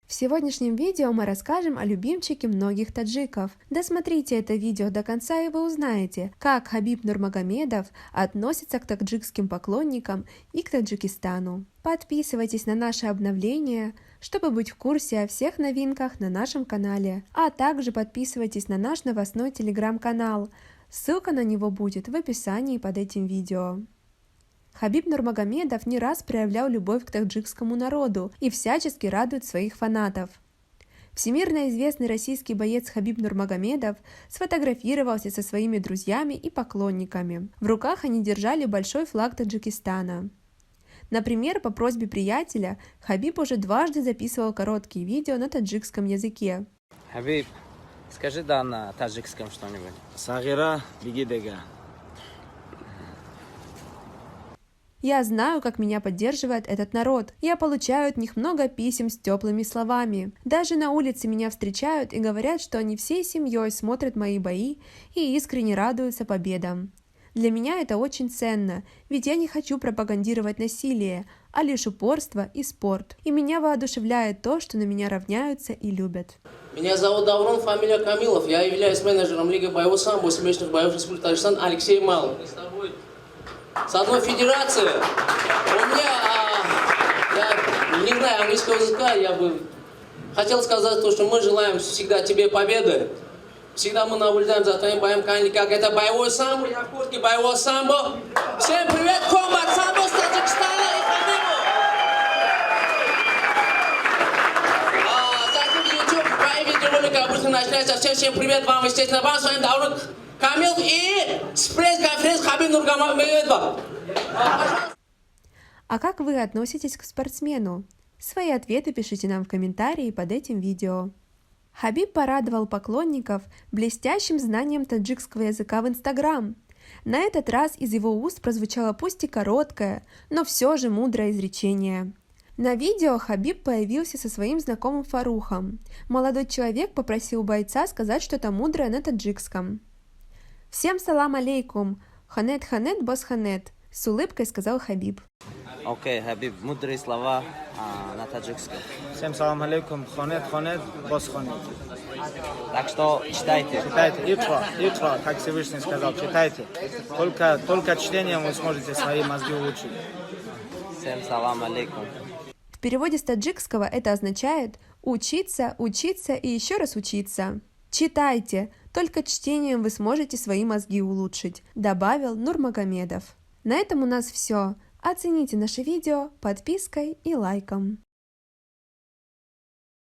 В сегодняшнем видео мы расскажем о любимчике многих таджиков. Досмотрите это видео до конца, и вы узнаете, как Хабиб Нурмагомедов относится к таджикским поклонникам и к Таджикистану. Подписывайтесь на наши обновления, чтобы быть в курсе о всех новинках на нашем канале, а также подписывайтесь на наш новостной телеграм-канал. Ссылка на него будет в описании под этим видео. Хабиб Нурмагомедов не раз проявлял любовь к таджикскому народу и всячески радует своих фанатов. Всемирно известный российский боец Хабиб Нурмагомедов сфотографировался со своими друзьями и поклонниками. В руках они держали большой флаг Таджикистана. Например, по просьбе приятеля, Хабиб уже дважды записывал короткие видео на таджикском языке. Хабиб, скажи да на таджикском что-нибудь. Сагира бигидега. Я знаю, как меня поддерживает этот народ. Я получаю от них много писем с теплыми словами. Даже на улице меня встречают и говорят, что они всей семьей смотрят мои бои и искренне радуются победам. Для меня это очень ценно, ведь я не хочу пропагандировать насилие, а лишь упорство и спорт. И меня воодушевляет то, что на меня равняются и любят. Меня зовут Даврон, фамилия Камилов. Я являюсь менеджером Лиги боевого самбо смешанных боев Республики Таджикистан Алексей Малов. С одной федерации. У меня, я не знаю английского языка, я бы хотел сказать то, что мы желаем всегда тебе победы. Всегда мы наблюдаем за твоим боем, как это боевой самбо, я в куртке боевого самбо. Всем привет, комбат самбо с Таджикистана и Хабибу. Затем YouTube, мои видеоролики обычно начинаются. Всем привет вам, естественно, вам с вами Даврон Камилов и пресс-конференция Хабиб Нурмагомедова. А как вы относитесь к спортсмену? Свои ответы пишите нам в комментарии под этим видео. Хабиб порадовал поклонников блестящим знанием таджикского языка в Инстаграм. На этот раз из его уст прозвучало пусть и короткое, но все же мудрое изречение. На видео Хабиб появился со своим знакомым Фарухом. Молодой человек попросил бойца сказать что-то мудрое на таджикском. «Всем салам алейкум! Ханет ханет бос ханет!» С улыбкой сказал Хабиб. Окей, Хабиб, мудрые слова на таджикском. Всем салам алейкум, хонет, хонет, бос хонет. Так что читайте. Читайте, икра, как Всевышний сказал, читайте. Только чтением вы сможете свои мозги улучшить. Всем салам алейкум. В переводе с таджикского это означает «учиться, учиться и еще раз учиться». Читайте, только чтением вы сможете свои мозги улучшить, добавил Нурмагомедов. На этом у нас все. Оцените наше видео подпиской и лайком.